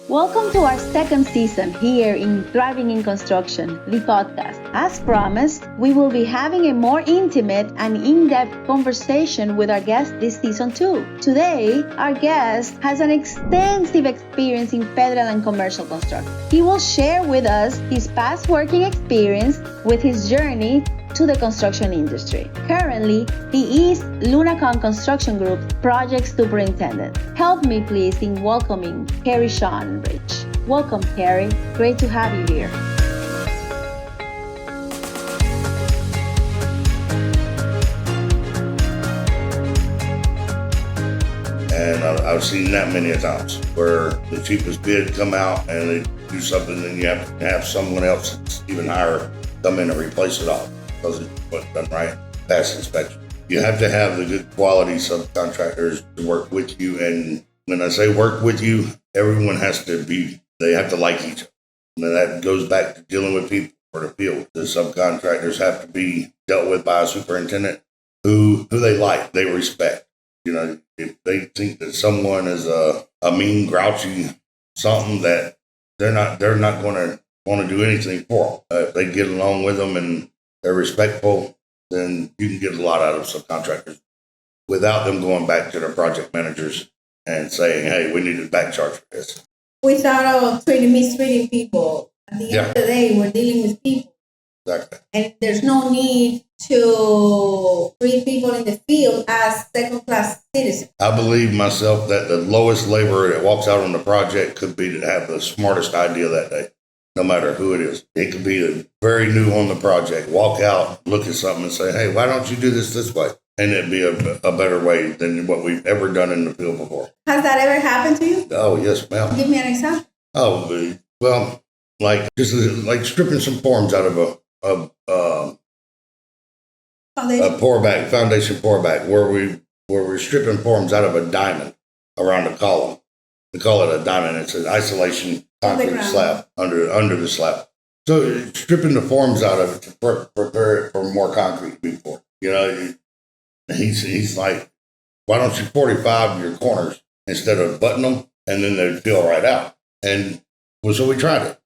Welcome to our second season here in Thriving in Construction, the podcast. As promised, we will be having a more intimate and in-depth conversation with our guest this season too. Today, our guest has an extensive experience in federal and commercial construction. He will share with us his past working experience with his journey to the construction industry. Currently, he is Lunacon Construction Group's Project Superintendent. Help me please in welcoming Carry Shawn Ritch. Welcome, Carry. Great to have you here. And I've seen that many a times where the cheapest bid come out and they do something and you have to have someone else that's even higher come in and replace it all because it wasn't done right, past inspection. You have to have the good quality subcontractors to work with you. And when I say work with you, everyone they have to like each other. And that goes back to dealing with people for the field. The subcontractors have to be dealt with by a superintendent who they like, they respect. You know, if they think that someone is a mean, grouchy something, that they're not going to want to do anything for them. If they get along with them and they're respectful, then you can get a lot out of subcontractors without them going back to their project managers and saying, "Hey, we need to back charge for this." Without mistreating people. At the end of the day, we're dealing with people. Exactly. And there's no need to treat people in the field as second-class citizens. I believe myself that the lowest laborer that walks out on the project could be to have the smartest idea that day, no matter who it is. It could be very new on the project, walk out, look at something and say, "Hey, why don't you do this way?" And it'd be a better way than what we've ever done in the field before. Has that ever happened to you? Oh, yes, ma'am. Give me an example. Oh, well, like stripping some forms out of a foundation pour back, where we're stripping forms out of a diamond around the column. We call it a diamond. It's an isolation concrete slab under the slab. So stripping the forms out of it to prepare it for more concrete before. You know, he's like, "Why don't you 45 your corners instead of button them, and then they'd feel right out?" And so we tried it,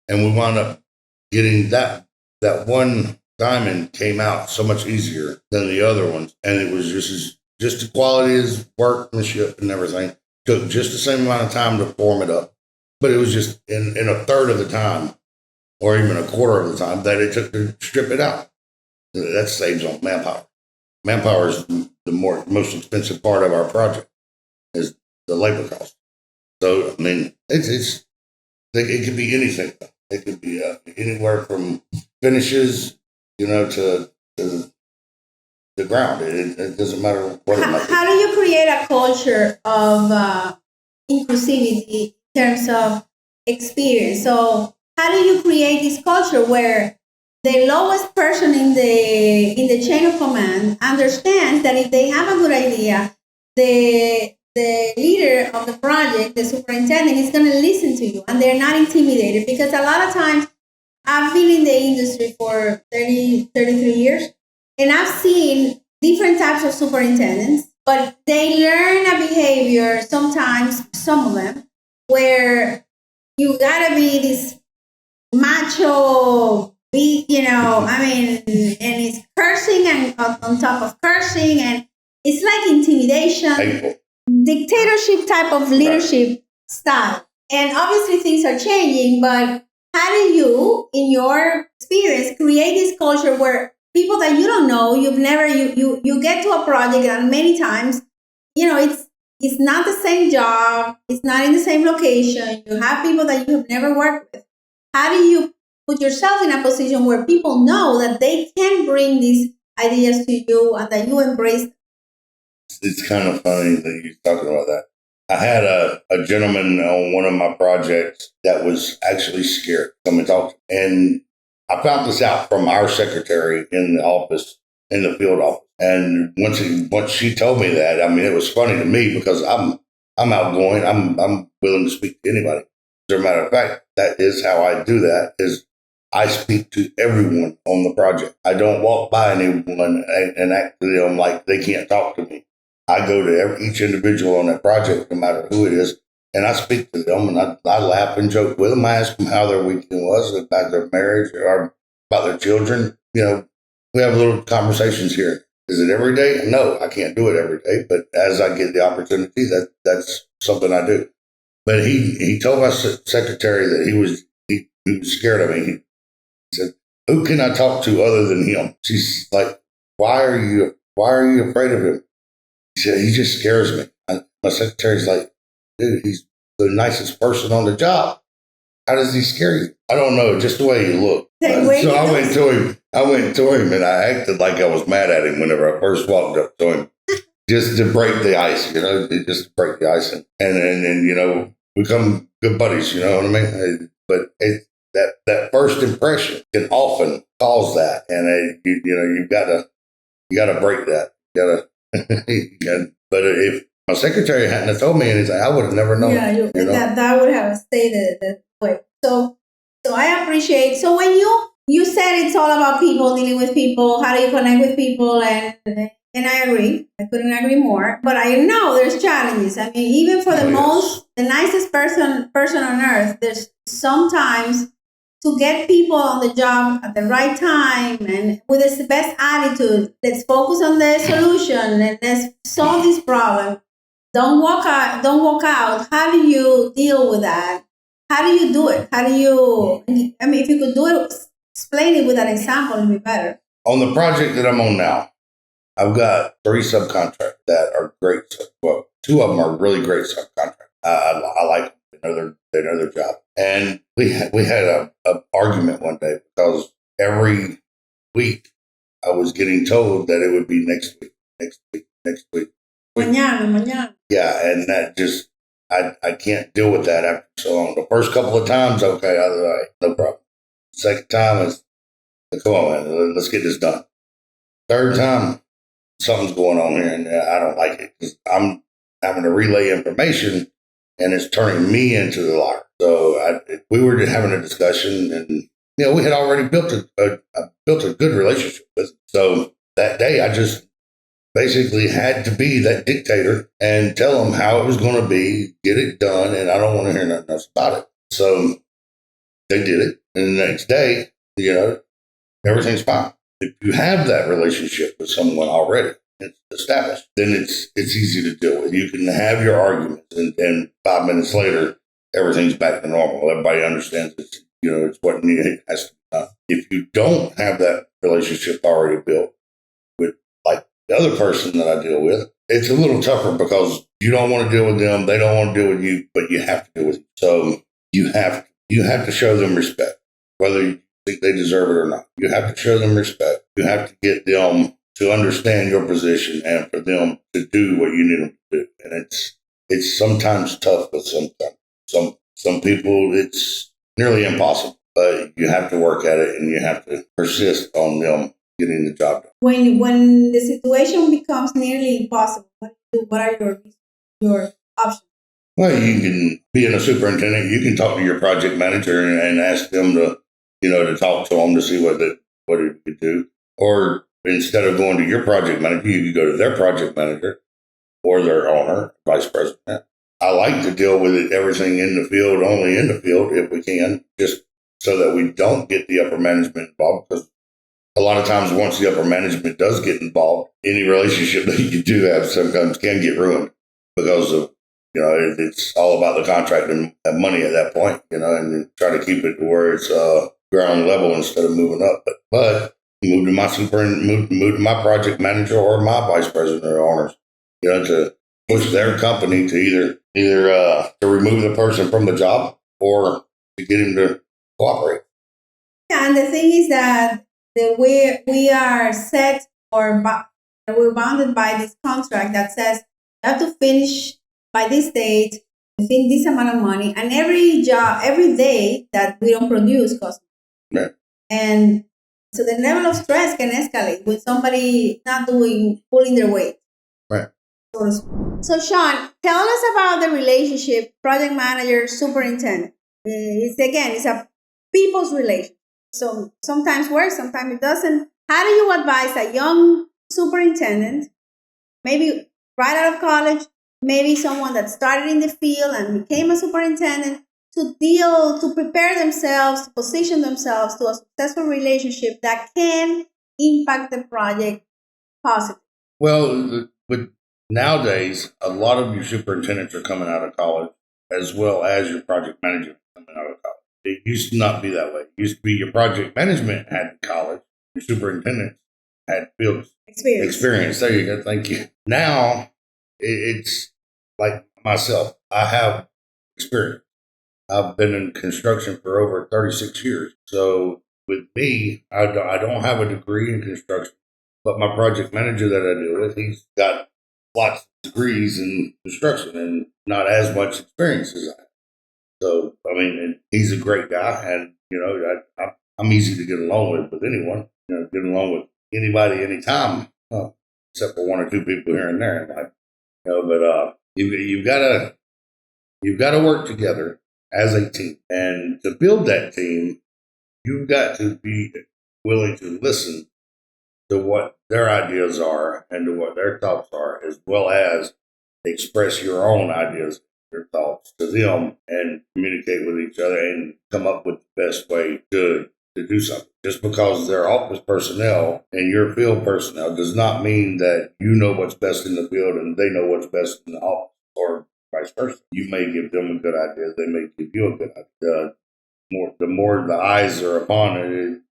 and we wound up getting that one diamond came out so much easier than the other ones, and it was just the quality as workmanship and everything. Took just the same amount of time to form it up, but it was just in a third of the time, or even a quarter of the time that it took to strip it out. That saves on manpower. Manpower is the most expensive part of our project, is the labor cost. So I mean, it could be anything. It could be anywhere from finishes, to the ground. It doesn't matter what it might be. How do you create a culture of inclusivity in terms of experience? So how do you create this culture where the lowest person in the chain of command understands that if they have a good idea, the leader of the project, the superintendent, is going to listen to you and they're not intimidated? Because a lot of times, I've been in the industry for 33 years, and I've seen different types of superintendents, but they learn a behavior sometimes, some of them, where you gotta be this macho, big, and it's cursing and on top of cursing, and it's like intimidation, dictatorship type of leadership style. And obviously things are changing, but how do you, in your experience, create this culture where people that you don't know, you get to a project and many times, it's not the same job, it's not in the same location, you have people that you have never worked with. How do you put yourself in a position where people know that they can bring these ideas to you and that you embrace them? It's kind of funny that you're talking about that. I had a gentleman on one of my projects that was actually scared to come and talk to me. And I found this out from our secretary in the office, in the field office. And once she told me that, I mean, it was funny to me because I'm outgoing. I'm willing to speak to anybody. As a matter of fact, that is how I do that, is I speak to everyone on the project. I don't walk by anyone and act to them like they can't talk to me. I go to each individual on that project, no matter who it is, And I speak to them, and I laugh and joke with them. I ask them how their weekend was, about their marriage, or about their children. We have little conversations here. Is it every day? No, I can't do it every day. But as I get the opportunity, that's something I do. But he told my secretary that he was scared of me. He said, "Who can I talk to other than him?" She's like, "Why are you afraid of him?" He said, "He just scares me." My secretary's like, "Dude, he's the nicest person on the job. How does he scare you?" I don't know, just the way he looked. So I went to him and I acted like I was mad at him whenever I first walked up to him, just to break the ice, just to break the ice. And then, become good buddies, you know what I mean? But that first impression can often cause that. And you gotta break that. But if my secretary hadn't have told me anything, I would have never known. Yeah, that would have stayed that way. So I appreciate. So when you said it's all about people, dealing with people, how do you connect with people, and I agree. I couldn't agree more. But I know there's challenges. I mean, even for the nicest person on earth, there's sometimes to get people on the job at the right time and with the best attitude. Let's focus on the solution and let's solve this problem. Don't walk out. How do you deal with that? How do you do it? If you could do it, explain it with an example, it'd be better. On the project that I'm on now, I've got 3 subcontractors that are great. Well, 2 of them are really great subcontractors. I like them. They know their job. And we had a argument one day because every week I was getting told that it would be next week. Mañana. Yeah, and that just, I can't deal with that after so long. The first couple of times, okay, I was like, no problem. Second time is, come on, man, let's get this done. Third time, something's going on here, and I don't like it because I'm having to relay information, and it's turning me into the liar. So we were just having a discussion, and we had already built a good relationship with them. So that day, I just basically had to be that dictator and tell them how it was going to be, get it done, and I don't want to hear nothing else about it. So they did it, and the next day, everything's fine. If you have that relationship with someone already, it's established, then it's easy to deal with. You can have your arguments, and 5 minutes later, everything's back to normal. Everybody understands it's what has to be done. If you don't have that relationship already built with, like, the other person that I deal with, it's a little tougher because you don't want to deal with them, they don't want to deal with you, but you have to deal with them. So you have to show them respect, whether you think they deserve it or not. You have to show them respect. You have to get them to understand your position and for them to do what you need them to do. And it's sometimes tough, but some people it's nearly impossible. But you have to work at it, and you have to persist on them getting the job done. When the situation becomes nearly impossible, what are your options? Well, you can, being a superintendent, you can talk to your project manager and ask them to talk to them to see what it could do. Or instead of going to your project manager, you could go to their project manager or their owner, vice president. I like to deal with everything in the field, only in the field if we can, just so that we don't get the upper management involved. Because a lot of times once the upper management does get involved, any relationship that you do have sometimes can get ruined because of, it's all about the contract and money at that point, and try to keep it to where it's ground level instead of moving up. But move to my project manager or my vice president or owners, to push their company to either to remove the person from the job or to get him to cooperate. Yeah, and the thing is that we are set or we're bounded by this contract that says you have to finish by this date within this amount of money, and every day that we don't produce costs. Right. And so the level of stress can escalate with somebody not pulling their weight. Right. So Shawn, tell us about the relationship project manager superintendent. It's a people's relationship. So sometimes works, sometimes it doesn't. How do you advise a young superintendent, maybe right out of college, maybe someone that started in the field and became a superintendent to prepare themselves, to position themselves to a successful relationship that can impact the project positively? Well, with nowadays, a lot of your superintendents are coming out of college, as well as your project manager coming out of college. It used to not be that way. It used to be your project management had college, your superintendent had field experience. There you go. Thank you. Now, it's like myself. I have experience. I've been in construction for over 36 years. So with me, I don't have a degree in construction, but my project manager that I deal with, he's got lots of degrees in construction and not as much experience as I have. So, I mean, and he's a great guy, and, I'm easy to get along with anyone, get along with anybody, anytime, except for one or two people here and there. But you've got to work together as a team. And to build that team, you've got to be willing to listen to what their ideas are and to what their thoughts are, as well as express your own ideas, your thoughts to them, and communicate with each other and come up with the best way to do something. Just because they're office personnel and you're field personnel does not mean that you know what's best in the field and they know what's best in the office, or vice versa. You may give them a good idea, they may give you a good idea. The more the eyes are upon it,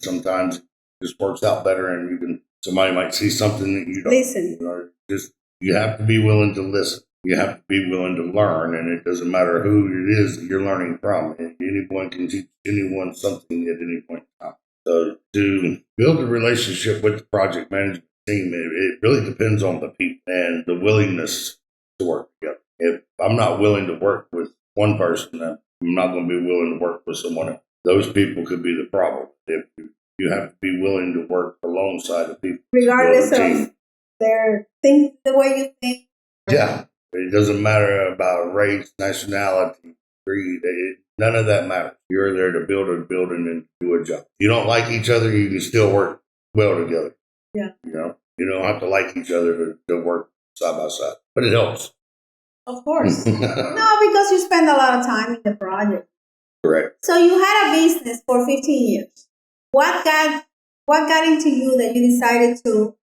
sometimes it just works out better, and somebody might see something that you don't listen. You have to be willing to listen. You have to be willing to learn, and it doesn't matter who it is that you're learning from. Anyone can teach anyone something at any point in time. So to build a relationship with the project management team, it really depends on the people and the willingness to work together. If I'm not willing to work with one person, I'm not going to be willing to work with someone else. Those people could be the problem. If you have to be willing to work alongside the people, regardless of their think the way you think. Yeah, it doesn't matter about race, nationality, creed. None of that matters. You're there to build a building and do a job. You don't like each other, you can still work well together. Yeah, you don't have to like each other to work side by side, but it helps. Of course. No, because you spend a lot of time in the project. Correct. So you had a business for 15 years. What got into you that you decided to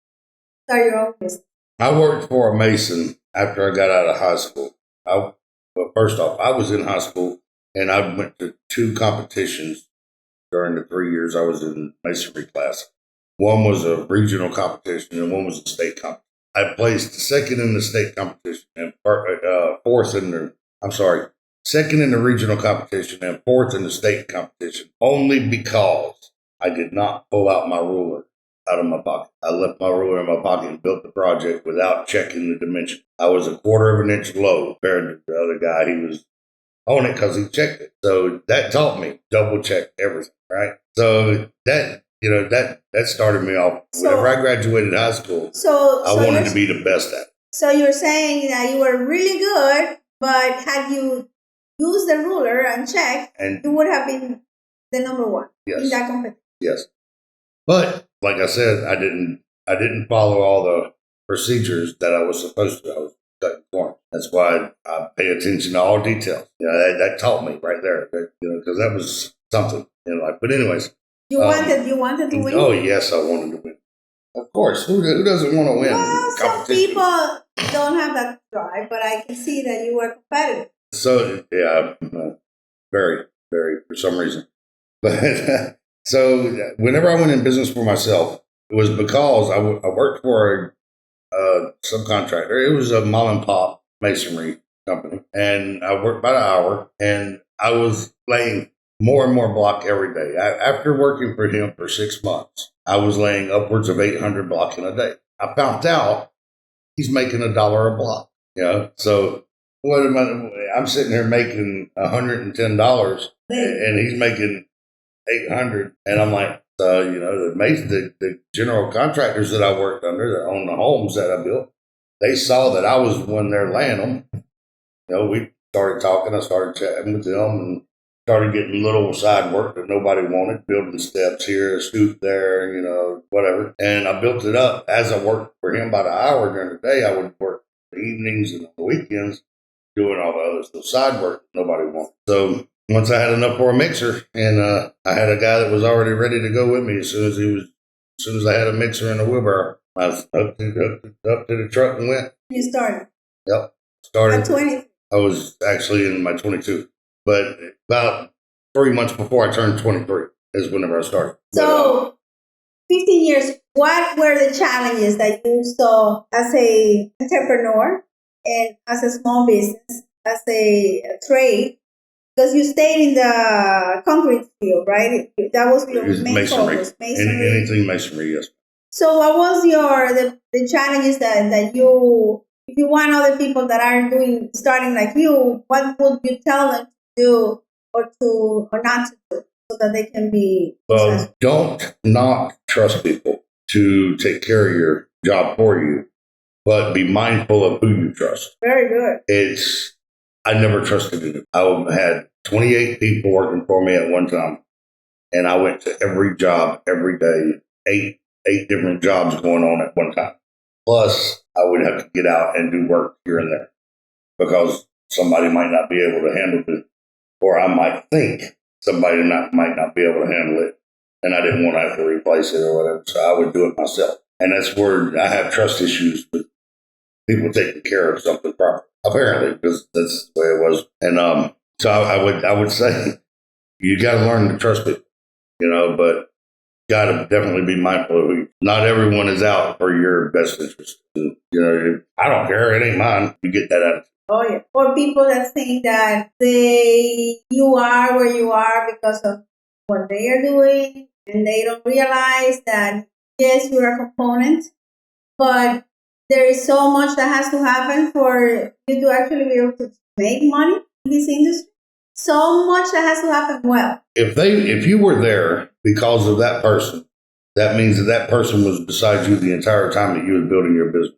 start your own business? I worked for a mason after I got out of high school. First off, I was in high school and I went to 2 competitions during the 3 years I was in masonry class. One was a regional competition and one was a state competition. I placed second in the state competition and second in the regional competition and fourth in the state competition, only because I did not pull out my ruler out of my pocket. I left my ruler in my pocket and built the project without checking the dimension. I was 1/4 of an inch low compared to the other guy. He was on it because he checked it. So that taught me double check everything, right? So that started me off. Whenever I graduated high school, I wanted to be the best at it. So you're saying that you were really good, but had you used the ruler and checked, you would have been the number one in that competition. Yes. But like I said, I didn't follow all the procedures that I was supposed to. I was cutting corners. That's why I pay attention to all details. That taught me right there. Because that was something in life. But anyways, you wanted to win. Oh yes, I wanted to win. Of course, who doesn't want to win? Well, some people don't have that drive, but I can see that you were competitive. So yeah, very, very for some reason. But so whenever I went in business for myself, it was because I worked for a subcontractor. It was a mom and pop masonry company, and I worked about an hour, and I was laying more and more block every day. After working for him for 6 months, I was laying upwards of 800 block in a day. I found out he's making $1 a block. So what am I'm sitting here making $110, and he's making 800, and I'm like, the general contractors that I worked under that own the homes that I built, they saw that I was the one there laying them. We started talking. I started chatting with them and started getting little side work that nobody wanted, building steps here, a stoop there, whatever. And I built it up as I worked for him about an hour during the day. I would work the evenings and on the weekends, doing all the other stuff, side work nobody wanted. So once I had enough for a mixer, and I had a guy that was already ready to go with me as soon as I had a mixer and a wheelbarrow, I was up to the truck and went. You started? Yep. Started. At 20? I was actually in my 22, but about 3 months before I turned 23 is whenever I started. So, 15 years, what were the challenges that you saw as a entrepreneur and as a small business, as a trade? Because you stayed in the concrete field, right? That was your main masonry. focus. Masonry. Anything masonry, yes. So what was the challenges that you, if you want other people that are starting like you, what would you tell them to do or not to do so that they can be successful? Don't not trust people to take care of your job for you, but be mindful of who you trust. Very good. I never trusted it. I had 28 people working for me at one time, and I went to every job every day, eight different jobs going on at one time. Plus, I would have to get out and do work here and there because somebody might not be able to handle it, or I might think somebody might not be able to handle it, and I didn't want to have to replace it or whatever, so I would do it myself. And that's where I have trust issues with people taking care of something properly. Apparently, because that's the way it was. And so I would say you got to learn to trust people, but got to definitely be mindful of who. Not everyone is out for your best interest. I don't care. It ain't mine. You get that attitude. Oh yeah. Or people that think that you are where you are because of what they are doing, and they don't realize that yes, you're a component, but there is so much that has to happen for you to actually be able to make money in this industry. So much that has to happen well. If you were there because of that person, that means that person was beside you the entire time that you was building your business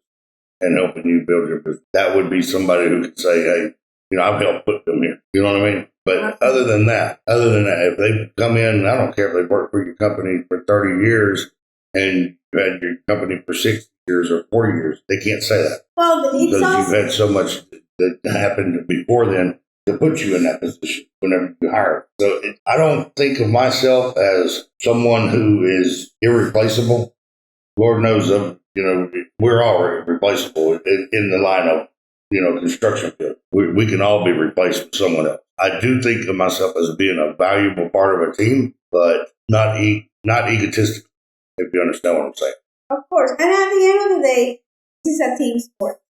and helping you build your business. That would be somebody who could say, hey, I've helped put them here. You know what I mean? But other than that, if they come in, I don't care if they've worked for your company for 30 years and you had your company for 6 years or 4 years, they can't say that. Well, because you've had so much that happened before then to put you in that position whenever you hire. So I don't think of myself as someone who is irreplaceable. Lord knows, we're all replaceable in the line of, construction field. We can all be replaced with someone else. I do think of myself as being a valuable part of a team, but not egotistical, if you understand what I'm saying. Of course. And at the end of the day, this is a team sport.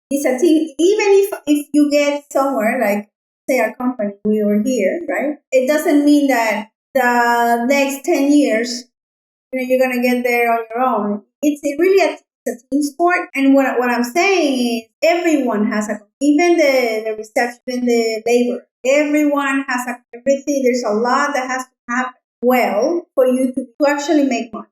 It's a team. Even if you get somewhere, like, say, a company, we were here, right? It doesn't mean that the next 10 years, you're going to get there on your own. It's really a team sport. And what I'm saying is everyone has even the reception, the labor, everyone has everything. There's a lot that has to happen well for you to actually make money.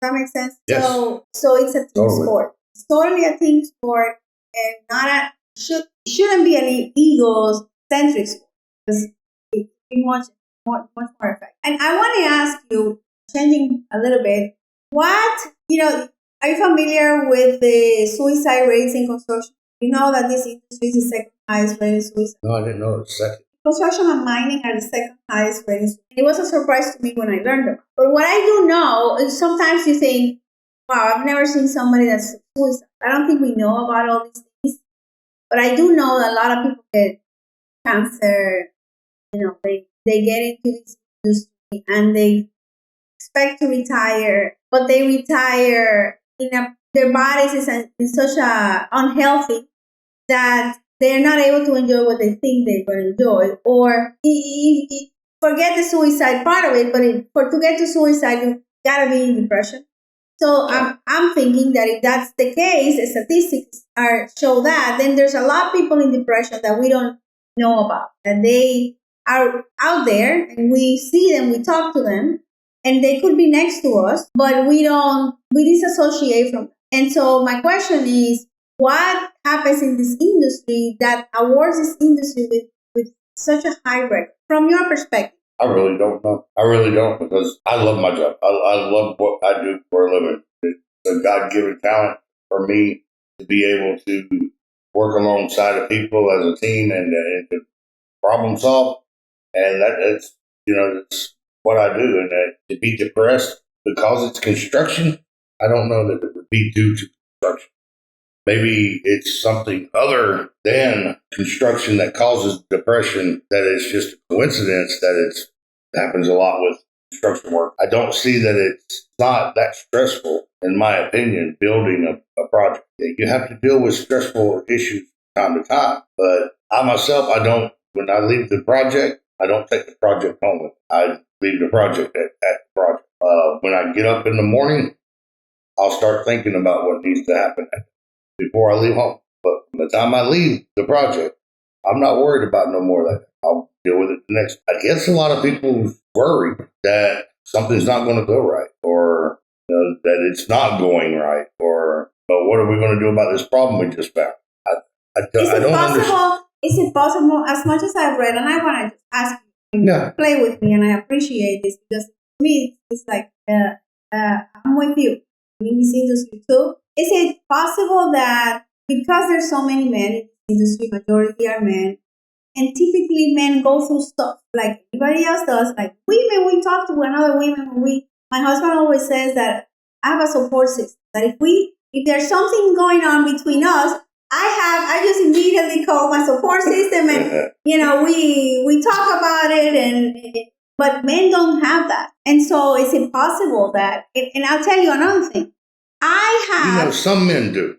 Does that make sense? Yes. So it's a team sport. It's totally a team sport, and shouldn't be an egocentric sport, because it's much more effective. And I want to ask you, changing a little bit, are you familiar with the suicide rates in construction? You know that this industry is the second highest rated suicide. No, I didn't know it was second. Construction and mining are the second highest rated. It was a surprise to me when I learned them. But what I do know is sometimes you think, wow, I've never seen somebody that's suicide. I don't think we know about all these things. But I do know that a lot of people get cancer. They get into this industry and they expect to retire, but they retire their bodies is in such a unhealthy that they're not able to enjoy what they think they're going to enjoy. Or forget the suicide part of it, but to get to suicide, you got to be in depression. So I'm thinking that if that's the case, the statistics show that, then there's a lot of people in depression that we don't know about. And they are out there, and we see them, we talk to them, and they could be next to us, but we disassociate from them. And so my question is, what happens in this industry that awards this industry with such a high record from your perspective? I really don't know. I really don't, because I love my job. I love what I do for a living. It's a God-given talent for me to be able to work alongside of people as a team and to problem solve. And that's, that's what I do. And to be depressed because it's construction, I don't know that it would be due to construction. Maybe it's something other than construction that causes depression, that it's just a coincidence that it happens a lot with construction work. I don't see that it's not that stressful, in my opinion, building a project. You have to deal with stressful issues from time to time. But I myself, when I leave the project, I don't take the project home with me. I leave the project at the project. When I get up in the morning, I'll start thinking about what needs to happen before I leave home. But by the time I leave the project, I'm not worried about no more of that. I'll deal with it the next. I guess a lot of people worry that something's not going to go right, or that it's not going right, or but what are we going to do about this problem we just found? I don't understand. Is it possible, as much as I've read, and I want to ask you to play with me, and I appreciate this, because for me, it's like, I'm with you in this industry too. Is it possible that because there's so many men in this industry, majority are men, and typically men go through stuff like everybody else does, like women, we talk to another women, my husband always says that I have a support system, that if there's something going on between us, I just immediately call my support system, and we talk about it, but men don't have that. And so is it possible that, and I'll tell you another thing, some men do.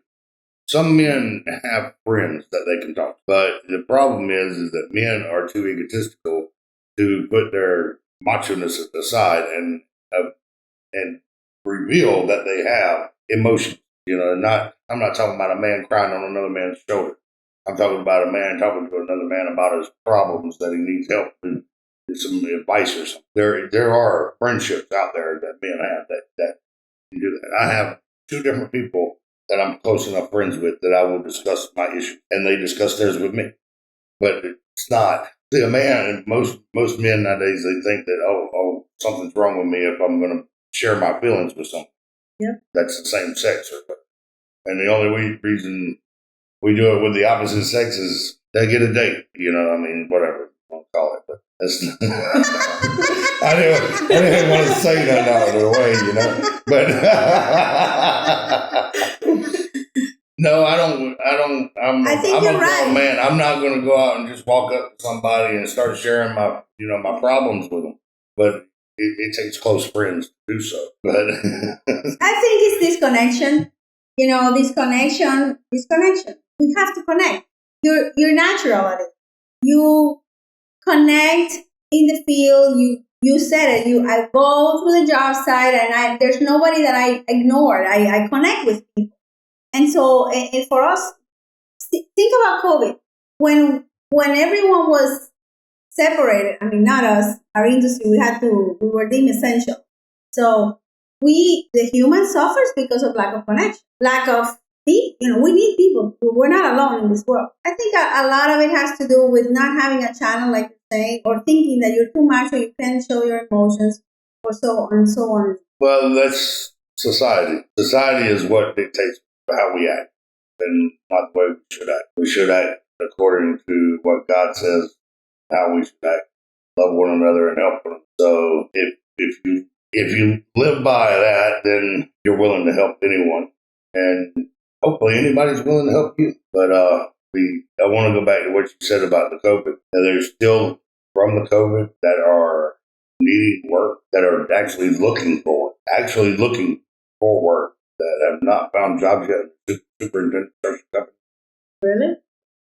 Some men have friends that they can talk to. But the problem is that men are too egotistical to put their macho-ness aside and reveal that they have emotions. I'm not talking about a man crying on another man's shoulder. I'm talking about a man talking to another man about his problems, that he needs help and some advice or something. There are friendships out there that men have that can do that. I have 2 different people that I'm close enough friends with that I will discuss my issue, and they discuss theirs with me. But it's not. See, a man, most men nowadays, they think that, oh, something's wrong with me if I'm going to share my feelings with someone. Yeah. That's the same sex. And the only reason we do it with the opposite sex is they get a date. Whatever you want to call it. But that's I didn't want to say that out of the way, But no, I don't. I think you're right, man. I'm not going to go out and just walk up to somebody and start sharing my problems with them. But it takes close friends to do so. But I think it's this connection. This connection. We have to connect. You're natural at it. You connect in the field. You said it. I go through the job site, and there's nobody that I ignore. I connect with people. And so, and for us, think about COVID. When everyone was separated, not us, our industry, we were deemed essential. So the human suffers because of lack of connection, lack of people. We need people. We're not alone in this world. I think a lot of it has to do with not having a channel, like you're saying, or thinking that you're too much or you can't show your emotions, or so on and so on. Well, that's society. Society is what dictates how we act, and not the way we should act. We should act according to what God says, how we should act, love one another and help one another. So if you live by that, then you're willing to help anyone, and hopefully anybody's willing to help you. But I want to go back to what you said about the COVID. Now, there's still from the COVID that are needing work, that are actually looking for work, that have not found jobs yet. Superintendent construction company. Really?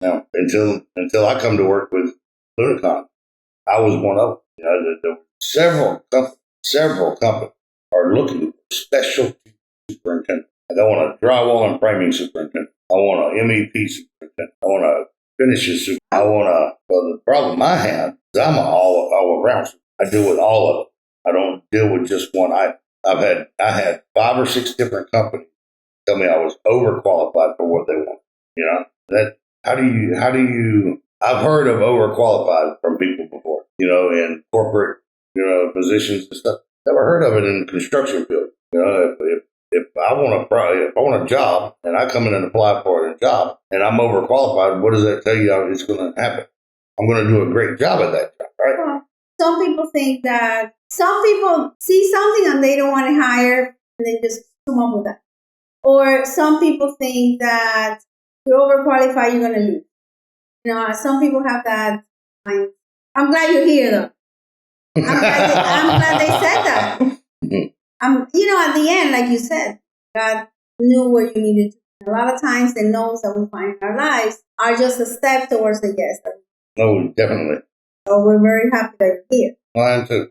Now, until I come to work with Lunacon, I was one of them. Several companies are looking for specialty superintendent. I don't want a drywall and framing superintendent. I want an MEP superintendent. I want a finishes superintendent. Well, the problem I have is I'm an all around. I deal with all of them. I don't deal with just one item. I had 5 or 6 different companies tell me I was overqualified for what they want. How do you? I've heard of overqualified from people before. In corporate positions and stuff. Never heard of it in the construction field. if I want a job and I come in and apply for a job and I'm overqualified, what does that tell you is going to happen? I'm going to do a great job at that job, right? Well, some people think that some people see something and they don't want to hire and they just come up with that. Or some people think that you're overqualified, you're going to leave. You know, some people have that mind. I'm glad you're here, though. I'm glad they said that. At the end, like you said, God knew where you needed to be. A lot of times, the no's that we find in our lives are just a step towards the yes. No, definitely. So we're very happy that you're here. Mine too.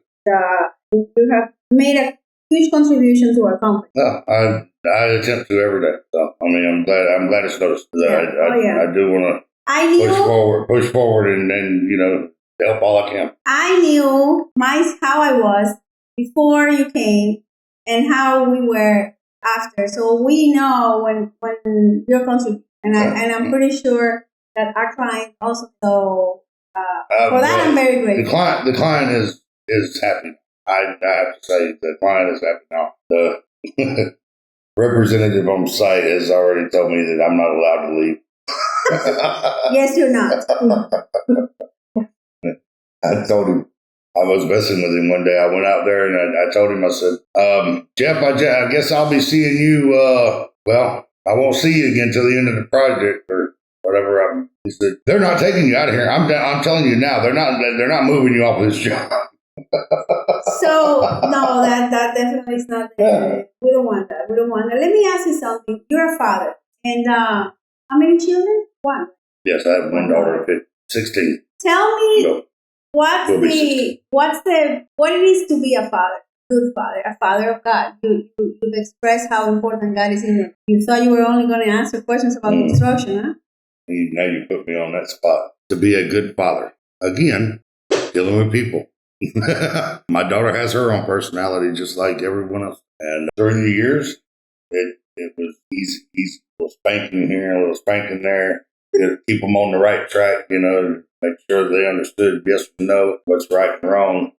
You have made a huge contribution to our company. No, I attempt to every day. So I mean, I'm glad it's noticed. I do want to push forward, and then help all I can. I knew how I was before you came and how we were after. So we know when you're contributing, and I'm pretty sure that our client also. So for that, I'm very grateful. The client is happy. I have to say the client is happy now. The representative on site has already told me that I'm not allowed to leave. Yes, you're not. I told him, I was messing with him one day. I went out there and I told him, I said, Jeff, I guess I'll be seeing you. I won't see you again till the end of the project or whatever. He said, they're not taking you out of here. I'm telling you now, they're not moving you off this job. So no, that definitely is not. We don't want that. Let me ask you something. You're a father, and how many children? One. Yes, I have one daughter, 16. Tell me what it is to be a father, good father, a father of God. You've expressed how important God is in you. You thought you were only going to answer questions about construction, huh? Now you put me on that spot. To be a good father, again, dealing with people. My daughter has her own personality just like everyone else. And during the years, it was easy. A little spanking here, a little spanking there. Keep them on the right track, make sure they understood yes or no, what's right and wrong.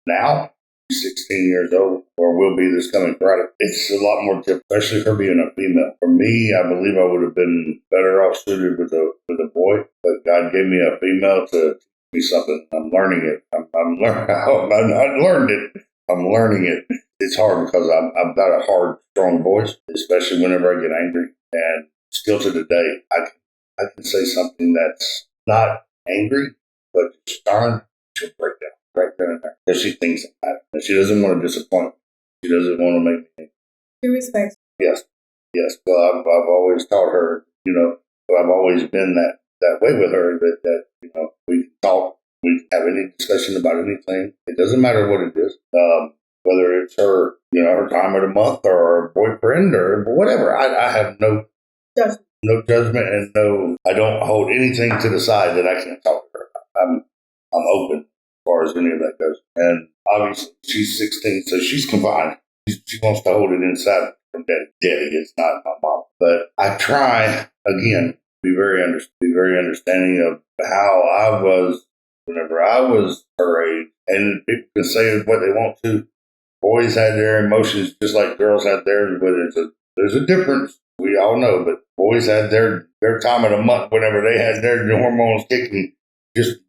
Now, 16 years old, or will be this coming Friday, it's a lot more difficult, especially for being a female. For me, I believe I would have been better off suited with a boy, but God gave me a female to be something. I'm learning it. I'm learned it. I'm learning it. It's hard because I've got a hard, strong voice, especially whenever I get angry. And still to the day, I can say something that's not angry, but stern. She'll break down right then and there because she thinks about it. And she doesn't want to disappoint me. She doesn't want to make me angry. She respects. Yes. Well, I've always taught her. I've always been that way with her. That we can talk, we can have any discussion about anything. It doesn't matter what it is, whether it's her, her time of the month or her boyfriend or whatever. I have no judgment and I don't hold anything to the side that I can't talk to her about. I'm open as far as any of that goes. And obviously she's 16, so she's confined. She wants to hold it inside from daddy. Daddy is not my mom. But I try again be very understanding of how I was whenever I was her age. And people can say what they want to. Boys had their emotions just like girls had theirs, but there's a difference. We all know, but boys had their time of the month whenever they had their hormones kicking, just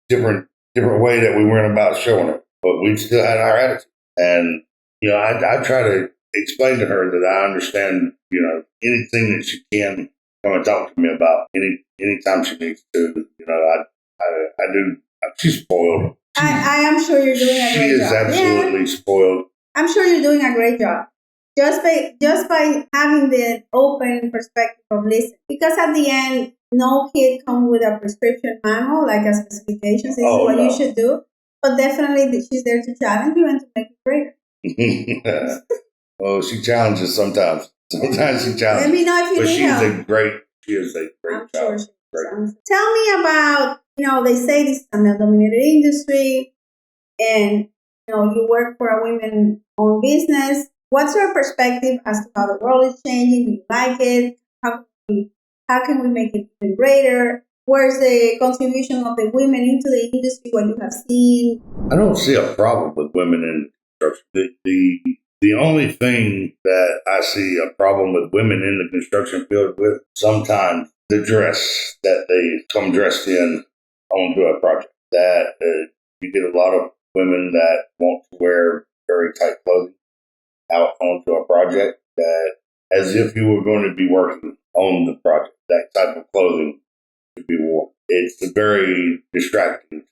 different way that we weren't about showing it. But we still had our attitude. And, I try to explain to her that I understand, anything that she can come and talk to me about anytime she needs to. I do. She's spoiled. I am sure you're doing a great job. She is absolutely spoiled. I'm sure you're doing a great job. Just by having the open perspective of listening. Because at the end, no kid comes with a prescription manual, like a specification. This is what you should do. But definitely she's there to challenge you and to make you greater. Well, she challenges sometimes. Sometimes she challenges. Let me know if you need help. She is a great child. Sure Tell me about, they say this is a male-dominated industry and, you work for a women-owned business. What's your perspective as to how the world is changing? Do you like it? How can we make it even greater? Where's the contribution of the women into the industry, what you have seen? I don't see a problem with women in construction. The only thing that I see a problem with women in the construction field with, sometimes the dress that they come dressed in onto a project. That you get a lot of women that want to wear very tight clothing out onto a project, that as if you were going to be working on the project, that type of clothing to be worn. It's very distracting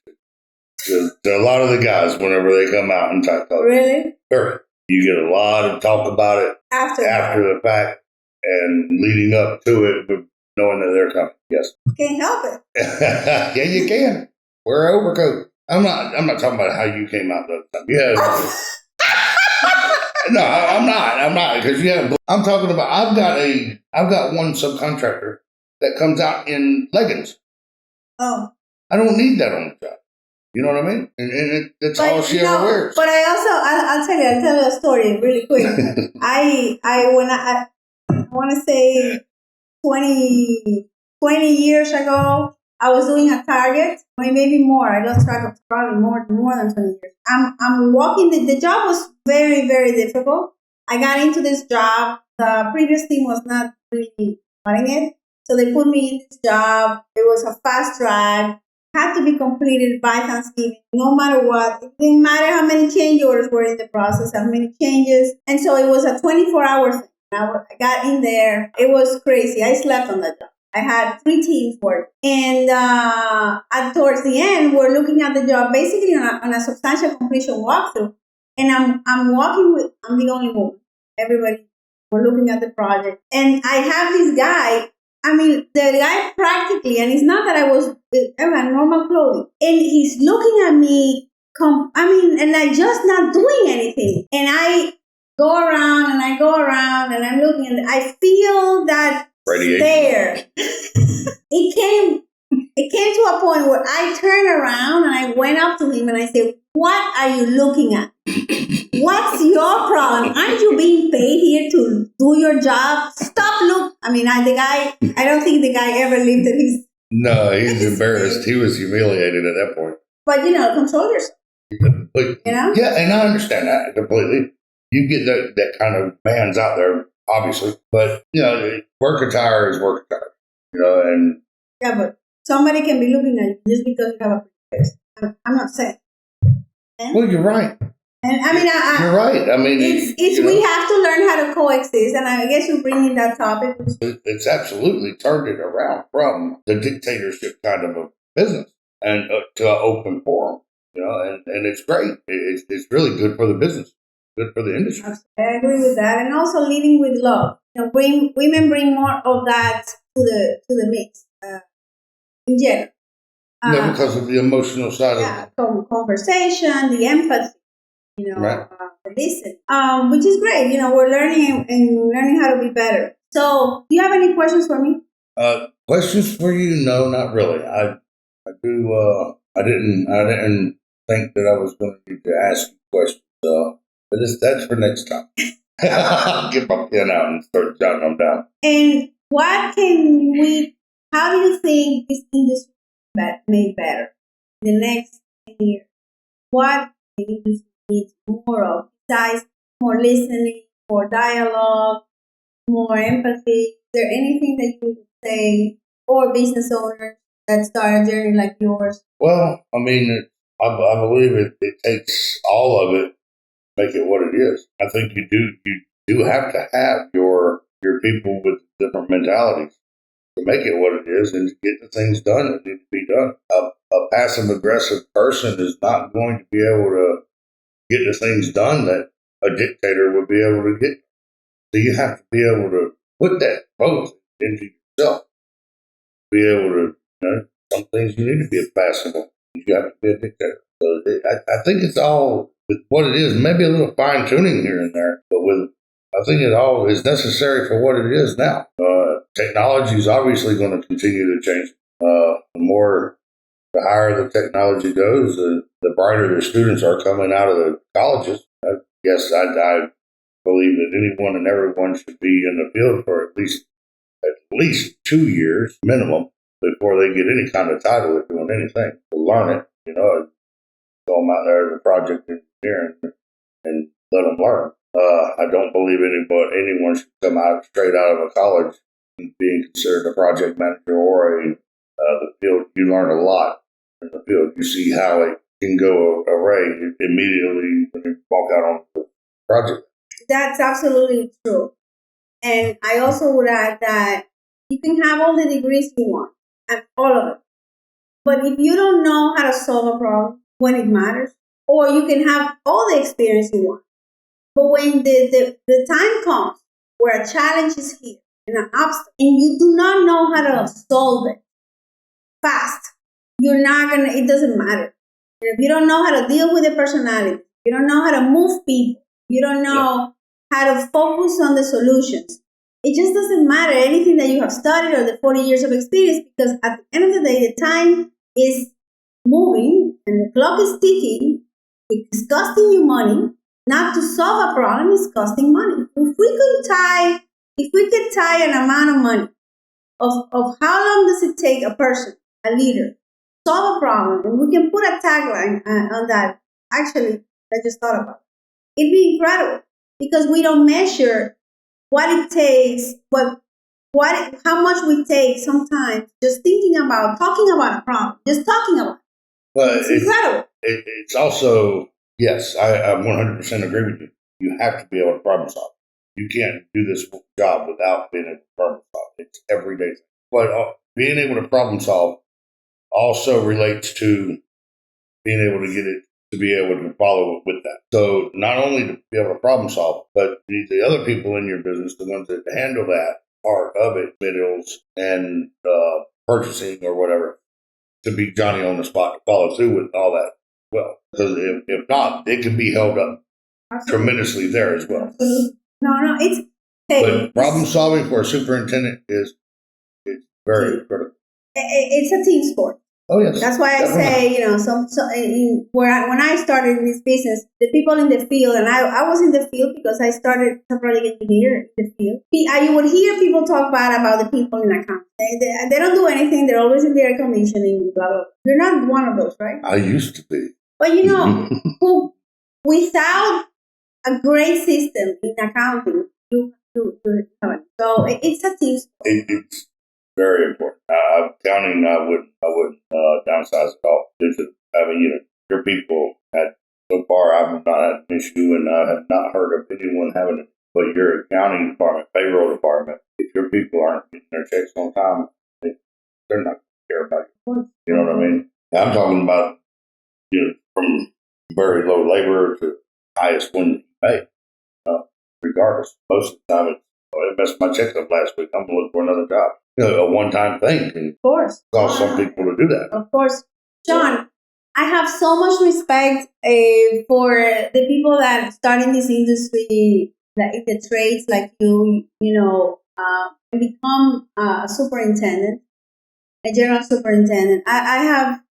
to a lot of the guys whenever they come out in tight clothing. Really? Very. You get a lot of talk about it after the fact and leading up to it, but knowing that they're coming. Yes. Can't help it. Yeah, you can. Wear an overcoat. I'm not talking about how you came out the other time. Yeah. No, I'm not because you have. I'm talking about. I've got one subcontractor that comes out in leggings. Oh. I don't need that on the job. You know what I mean? And that's all she ever wears. But I'll tell you a story really quick. I want to say 20 years ago, I was doing a target, maybe more. I lost track of probably more than 20 years. I'm walking. The job was very, very difficult. I got into this job. The previous team was not really wanting it. So they put me in this job. It was a fast track. Had to be completed by Thanksgiving, no matter what. It didn't matter how many change orders were in the process, how many changes. And so it was a 24-hour thing. I got in there. It was crazy. I slept on that job. I had 3 teams working. And towards the end, we're looking at the job basically on a substantial completion walkthrough. And I'm the only woman. Everybody, we're looking at the project. And I have this guy. I mean, the guy practically, and it's not that I had normal clothing. And he's looking at me, and I just not doing anything. And I go around and I'm looking and I feel that stare. It came to a point where I turned around and I went up to him and I said, "What are you looking at? What's your problem? Aren't you being paid here to do your job? Stop look." I mean, I don't think the guy ever lifted his... No, he's embarrassed. He was humiliated at that point. But, control yourself. But, yeah, and I understand that completely. You get that kind of man's out there, obviously. But, work attire is work attire. And... Yeah, but somebody can be looking at you just because you have a pretty face. I'm not saying. Well, you're right. And you're right. I mean, we have to learn how to coexist, and I guess you bring in that topic. It's absolutely turned it around from the dictatorship kind of a business and to an open forum, and it's great. It's really good for the business, good for the industry. I agree with that, and also leading with love. Women bring more of that to the mix in general. Because of the emotional side of conversation, the empathy. Right. Listen, which is great. We're learning how to be better. So, do you have any questions for me? Questions for you? No, not really. I do. I didn't think that I was going to need to ask you questions. But that's for next time. I'll get my pen out and start jotting them down. And how do you think this industry made better in the next 10 years? What the industry needs more of, besides more listening, more dialogue, more empathy? Is there anything that you would say, or business owners that start a journey like yours? Well, I mean, I believe it takes all of it to make it what it is. I think you do have to have your people with different mentalities to make it what it is and to get the things done that need to be done. A passive-aggressive person is not going to be able to get the things done that a dictator would be able to get. So you have to be able to put that both into yourself. Be able to, some things you need to be a passive. You have to be a dictator. So I think it's all what it is. Maybe a little fine-tuning here and there, but I think it all is necessary for what it is now. Technology is obviously going to continue to change. The higher the technology goes, the brighter the students are coming out of the colleges. I guess I believe that anyone and everyone should be in the field for at least 2 years minimum before they get any kind of title at doing anything. To learn it, go them out there as a project engineer and let them learn. I don't believe anyone should come out straight out of a college and being considered a project manager or the field. You learn a lot in the field. You see how it can go array immediately when you walk out on the project. That's absolutely true. And I also would add that you can have all the degrees you want, and all of it. But if you don't know how to solve a problem when it matters, or you can have all the experience you want, but when the time comes where a challenge is here and an obstacle, and you do not know how to solve it fast, you're not gonna. It doesn't matter. And if you don't know how to deal with the personality, you don't know how to move people, you don't know how to focus on the solutions. It just doesn't matter anything that you have studied or the 40 years of experience, because at the end of the day, the time is moving and the clock is ticking. It's costing you money. Not to solve a problem is costing money. If we could tie an amount of money of how long does it take a person, a leader, solve a problem, and we can put a tagline on that. Actually, I just thought about it. It'd be incredible, because we don't measure what it takes, how much we take sometimes just thinking about talking about a problem, just talking about it. But It's incredible. It's also, yes, I 100% agree with you. You have to be able to problem solve. You can't do this job without being able to problem solve. It's everyday. But being able to problem solve also relates to being able to get it to be able to follow with that. So not only to be able to problem solve, but the other people in your business, the ones that handle that part of it, middles and purchasing or whatever, to be Johnny on the spot to follow through with all that. Well, because if not, it can be held up tremendously there as well. No, it's But problem solving for a superintendent is very critical. It's a team sport. Oh yes, that's why I say, when I started this business, the people in the field, and I was in the field because I started as a project engineer in the field. You would hear people talk bad about the people in accounts. They don't do anything. They're always in the air conditioning, blah blah. You're not one of those, right? I used to be. But without a great system in accounting, you so it's a team sport. It's very important. Accounting, I wouldn't downsize at all. Your people so far I've not had an issue, and I have not heard of anyone having it. But your accounting department, payroll department, if your people aren't getting their checks on time, they're not going to care about you. You know what I mean? I'm talking about from very low labor to highest one you pay. Regardless, most of the time it messed my check up last week. I'm going to look for another job. A one-time thing can cause some people to do that. Of course. John, I have so much respect for the people that start in this industry, the trades like you, and become a superintendent, a general superintendent. I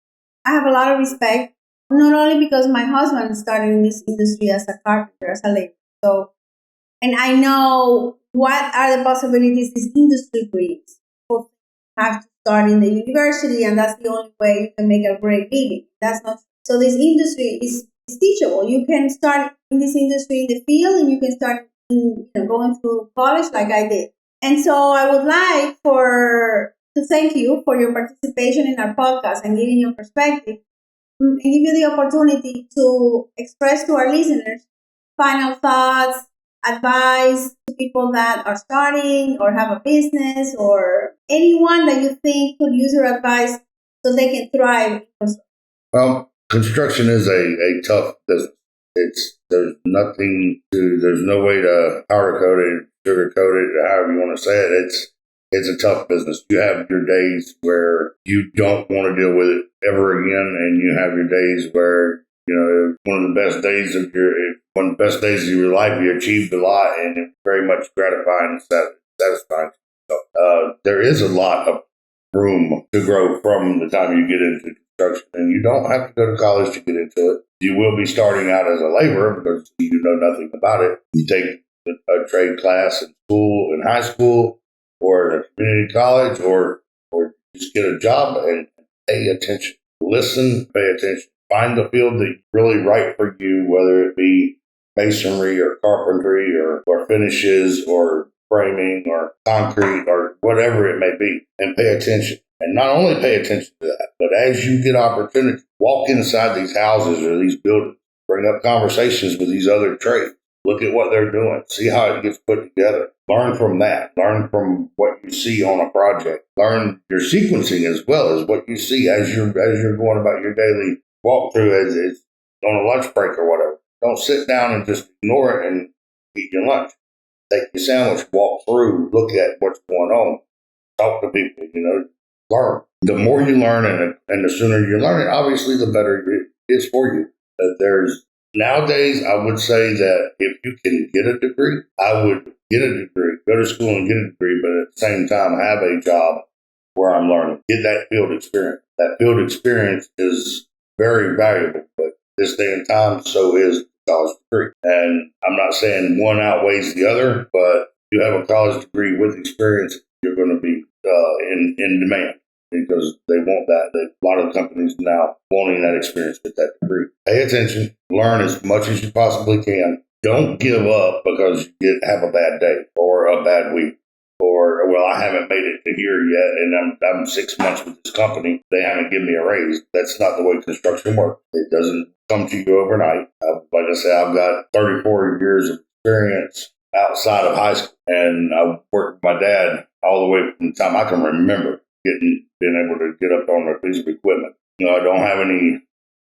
have a lot of respect, not only because my husband started in this industry as a carpenter, as a laborer. So, and I know what are the possibilities this industry brings. People have to start in the university, and that's the only way you can make a great living. That's not so. This industry is teachable. You can start in this industry in the field, and you can start going through college like I did. And so I would like to thank you for your participation in our podcast and giving your perspective, and give you the opportunity to express to our listeners final thoughts, advice to people that are starting or have a business, or anyone that you think could use your advice so they can thrive. Well, construction is a tough business. There's no way to powder coat it, sugar coat it, however you want to say it. It's a tough business. You have your days where you don't want to deal with it ever again, and you have your days where one of the best days of your life. You achieved a lot, and it's very much gratifying and satisfying. So, there is a lot of room to grow from the time you get into construction, and you don't have to go to college to get into it. You will be starting out as a laborer because you know nothing about it. You take a trade class in high school, or at a community college, or just get a job and pay attention. Listen, pay attention. Find the field that's really right for you, whether it be masonry or carpentry or finishes or framing or concrete or whatever it may be, and pay attention. And not only pay attention to that, but as you get opportunity, walk inside these houses or these buildings, bring up conversations with these other trades. Look at what they're doing. See how it gets put together. Learn from that. Learn from what you see on a project. Learn your sequencing as well as what you see as you're going about your daily walkthrough as it's on a lunch break or whatever. Don't sit down and just ignore it and eat your lunch. Take your sandwich, walk through, look at what's going on, talk to people, learn. The more you learn and the sooner you learn it, obviously the better it is for you. Nowadays, I would say that if you can get a degree, I would get a degree, go to school and get a degree, but at the same time have a job where I'm learning. Get that field experience. That field experience is very valuable, but this day and time, so is the college degree. And I'm not saying one outweighs the other, but if you have a college degree with experience, you're going to be in demand. Because they want that. A lot of companies now wanting that experience with that degree. Pay attention. Learn as much as you possibly can. Don't give up because you have a bad day or a bad week. Or, well, I haven't made it to here yet, and I'm 6 months with this company. They haven't given me a raise. That's not the way construction works. It doesn't come to you overnight. Like I said, I've got 34 years of experience outside of high school. And I've worked with my dad all the way from the time I can remember being able to get up on a piece of equipment. I don't have any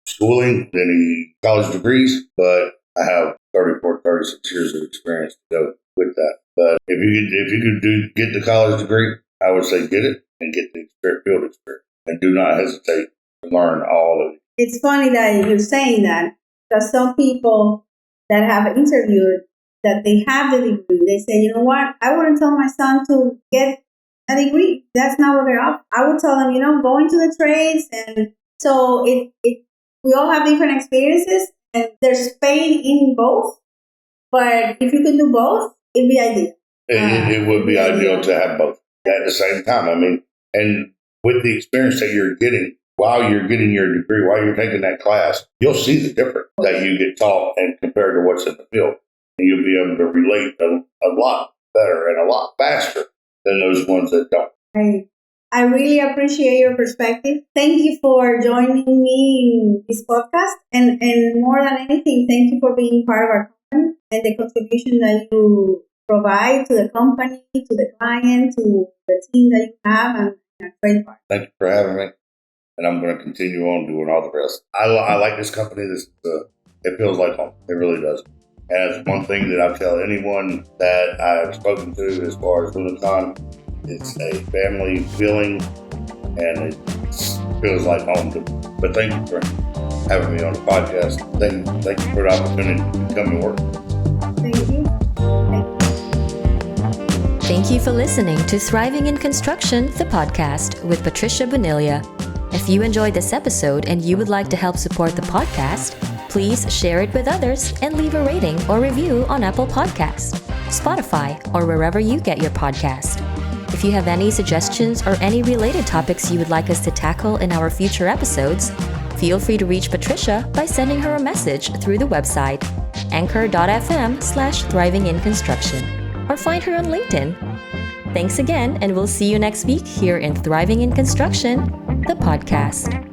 schooling, any college degrees, but I have 36 years of experience to go with that. But if you could get the college degree, I would say get it and get the field experience. And do not hesitate to learn all of it. It's funny that you're saying that, because some people that have interviewed that they have the degree, they say, you know what, I wouldn't tell my son to get a degree. That's not what they're up. I would tell them, go into the trades. And so we all have different experiences, and there's pain in both. But if you could do both, it'd be ideal. It would be ideal to have both at the same time. I mean, and with the experience that you're getting while you're getting your degree, while you're taking that class, you'll see the difference that you get taught and compared to what's in the field. And you'll be able to relate a lot better and a lot faster than those ones that don't. I really appreciate your perspective. Thank you for joining me in this podcast. And more than anything, thank you for being part of our company and the contribution that you provide to the company, to the client, to the team that you have, and a great part. Thank you for having me. And I'm going to continue on doing all the rest. I like this company. It feels like home. It really does. And it's one thing that I tell anyone that I've spoken to as far as Lunacon, it's a family feeling, and it feels like home to me. But thank you for having me on the podcast. Thank you for the opportunity to come and work. Thank you. Thank you for listening to Thriving in Construction, the podcast with Patricia Bonilla. If you enjoyed this episode and you would like to help support the podcast, please share it with others and leave a rating or review on Apple Podcasts, Spotify, or wherever you get your podcast. If you have any suggestions or any related topics you would like us to tackle in our future episodes, feel free to reach Patricia by sending her a message through the website anchor.fm/thrivinginconstruction or find her on LinkedIn. Thanks again, and we'll see you next week here in Thriving in Construction, the podcast.